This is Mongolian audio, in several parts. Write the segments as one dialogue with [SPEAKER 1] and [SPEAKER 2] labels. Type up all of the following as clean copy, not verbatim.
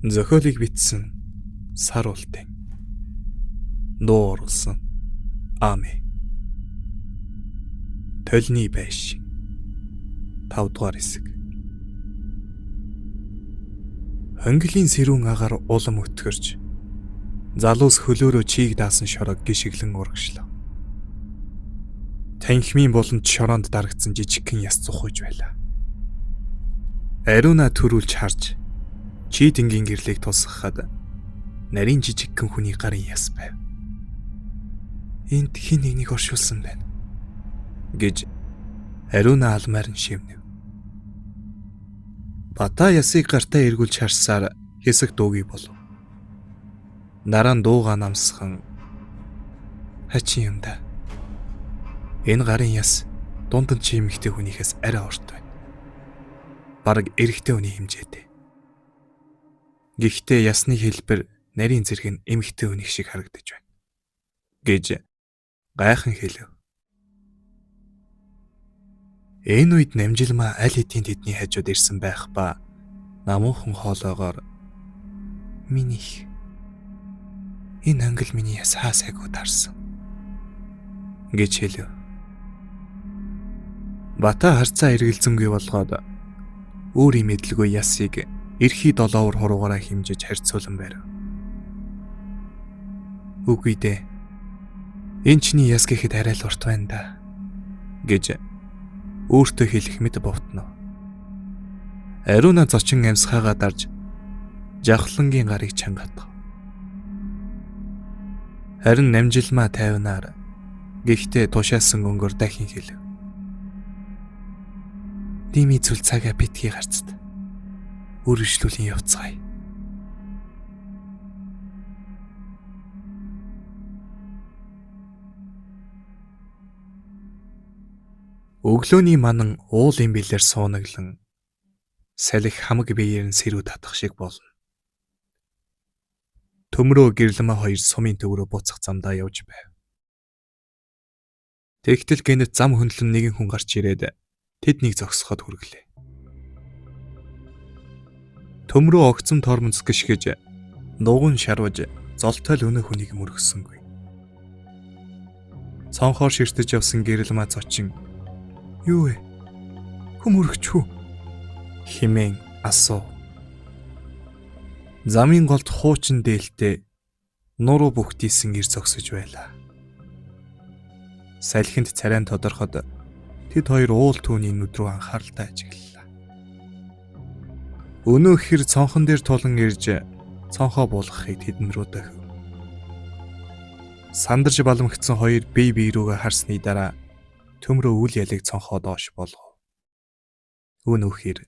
[SPEAKER 1] Зохиолыг бичсэн Сар ултын. Дуу ургасан Ами. Толны байшин. 5 дугаар хэсэг. Хонгилын сэрүүн агаар улам өтгөрч залуус хөлөөрөө чийг даасан шорог гიშгэлэн урагшлав. Танхимын болонд шороонд дарагдсан жижигхэн яс цухаж байлаа. Ариуна төрүүлж харж чи дингийн гэрлийг тусгахад нарийн жижигхэн хүний гарын яс байв. Энд хин нэгнийг оршуулсан байна гэж Ариуна алмаар нь шивнэв. Бата ясыг гартаа эргүүлж харсаар хэсэг дуугүй болов. Дараа нь дууга намсхан хачин юм да. Энэ гарын яс дунд нь чи эмэгтэй хүнийхээс арай урт байна. Бараг эрэгтэй хүний хэмжээтэй. Гэхдээ ясны хэлбэр нарийн зэрэг нь эмэгтэй хүнийг шиг харагдаж байна гэж гайхан хэлв. Энэ үед намжилмаа аль хэдийн тэдний хажууд ирсэн байх ба намуухан хоолоогоор минийх энэ англ миний яс хаа сайгүй тарсан гэж хэлв. Бата харцаа эргэлзэнгүй болгоод өөр юм эдлгүй ясыг эрхий долоовор хуруугаараа хэмжиж харьцуулан байрав. Үгүй дээ. Энэ чиний яс гэхэд арай л урт байна да гэж өөртөө хэлэх мэт бовтноо. Ариуна зочин амьсгаагаа дарж жавхлангийн гарыг чангатав. Харин намжилмаа тайвнаар гэхдээ тушаасан өнгөөр дахин хэлв. Дими зүйл цагаа битгий гарцд. Үргэлжлүүлийн явцгаая. Өглөөний манан уулын билээр суунаглан салхи хамаг биеэр нь сэрүү татах шиг болно. Төмрөө гэрлэмэ хоёр сумын төв рүү буцах замдаа явж байв. Тэгтэл гэнэт зам хөндлөн нэгэн хүн гарч ирээд тэднийг зогсоход хүргэлээ. Төмрөө огцом тормоц гიშгэж дугуун шарваж золтой л өнөө хүнийг мөргсөнгүй. Цонхоор ширтэж явсан гэрэлмаа зочин юу вэ? Хүмүүрэгч үү? Химэн асуу. Замын голд хуучин дээлтэй нуруу бүхтийсэн ир зогсож байлаа. Салхинд царайн тодорход тэд хоёр уул түүний нүд рүү анхааралтай ажиглалаа. Өнөө хэр цонхон дээр тулан ирж цонхоо буулгахыг тэдэн рүү дөхөв. Сандарж баламгцсан хоёр бие бие рүүгээ харсны дараа төмрөө үл ялыг цонхоо доош болгов. Өнөө хэр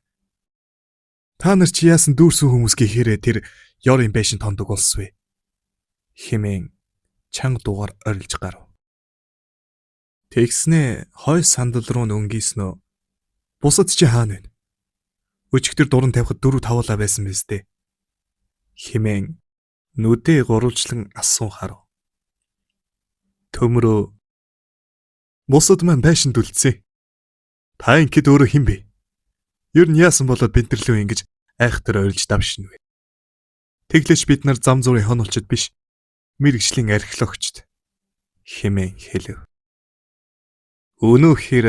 [SPEAKER 1] та нар чи яасан дүүрсэн хүмүүс гэхээрээ тэр ёрын байшин тондог болсон вэ? Химэн чанга дугаар орилж гарав. Тэгснээ хой сандал руу өнгийснөө. Бусад чи хаана вэ? Өчигдөр дуран тавихад 4-5 байсан биз дээ. Химэн нүдээ гурвалжлан асуун харав. Төмрөө бусад маань байшинд үлдсэн. Та ингэд өөрөө хэн бэ? Ер нь яасан болоод бэнтэрлүү ингэж айхтар орилж давшин вэ? Тэглэж бид нар зам зургийн хонолчд биш. Мэргэжлийн археологчд. Химэн хэлв. Өнөө хэр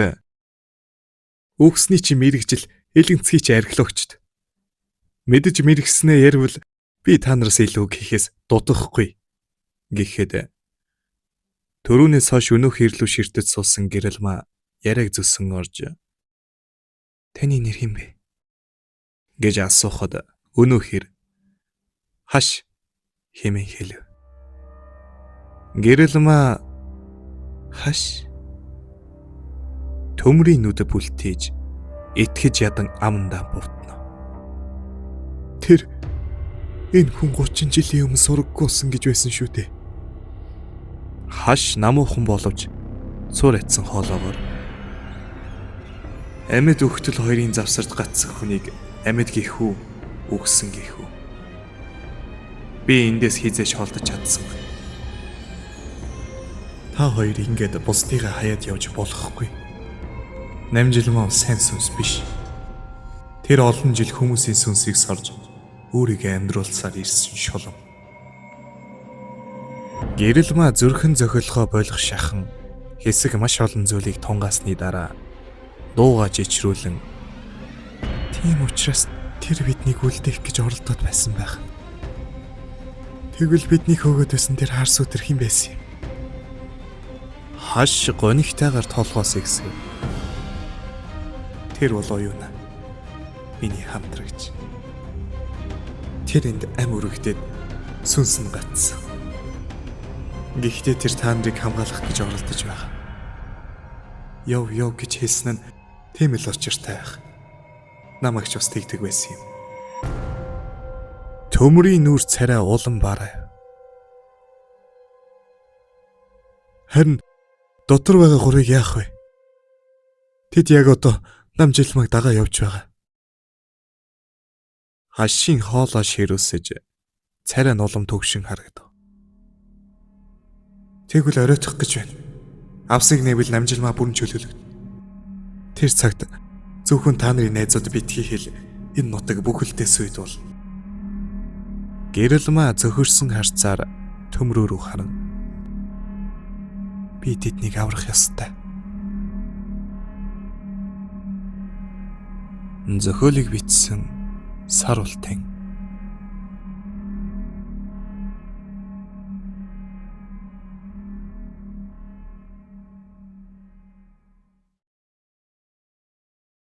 [SPEAKER 1] үгсний чи мэрэгжил элэгцгий чи археологчд. Мэдэж мэрэгснээ ярил би та нараас илүү гэхээс дутахгүй гэхэд төрүүнээс хойш өнөө хэрлүү ширтэж суусан гэрэлмаа яриаг зүсэн орж таны нэр хэм бэ гэж асуухад өнөө хэр хаш хэмээн хэлв. Гэрэлмаа хаш төмрийн нүдэ бүлтээж итгэж ядан амандаа бовтно. Тэр энэ хүн 30 жилийн өмнө сураггүйсэн гэж байсан шүү дээ. Хаш намуухан боловч цуур атсан хоолоогоор амьд өгтөл хоёрын завсарт гацсан хүнийг амьд гэх үү үгсэн гэх үү. Би эндээс хизээж холдож чадсан. Та хоёр ингэж бусдыгаа хаяад явж болохгүй. Намжилмаа сайн сүнс биш. Тэр олон жил хүмүүсийн сүнсийг сорж өөрийгөө амьдруулсаар ирсэн шулам. Гэрэл маа зүрхэн зохиолгоо болох шахан хэсэг маш олон зүйлийг тунгаасны дараа дуугаж ичрүүлэн тийм учраас тэр биднийг үлдээх гэж оролдоод байсан байх. Тэгвэл бидний хөөгд байсан тэр харс өтер хэн байсан юм? Хаш гонигтайгаар толгоос игсэв. Тэр бол оюуна. Миний хамтрагч. Тэр энд ам өргөдөд сүнс нь гатсан. Гэхдээ тэр та нарыг хамгаалах гэж оролдож байгаа. Яв гэж хэлсэн нь тийм л учиртай байх. Намайг ч бас тэгдэг байсан юм. Төмрийн нүүр царай улан барай. Харин дотор байгаа гурыг яах вэ? Тэд яг одоо намжилмаг дагаа явж байгаа. Хашийн хоолоо ширүүлсэж царай нь улам төгшин харагдав. Тэгвэл оройтох гэж байна. Авсыг нэвэл намжилмаа бүрэн чөлөөлөв. Тэр цагт зөвхөн та нарын найзууд битгий хэл энэ нутаг бүхэлдээ сүйд бол. Гэрэл маа зөхөрсөн харцаар төмрөө рүү харан. Би тэднийг аврах ёстой. Зохиолыг бичсэн Сар ултын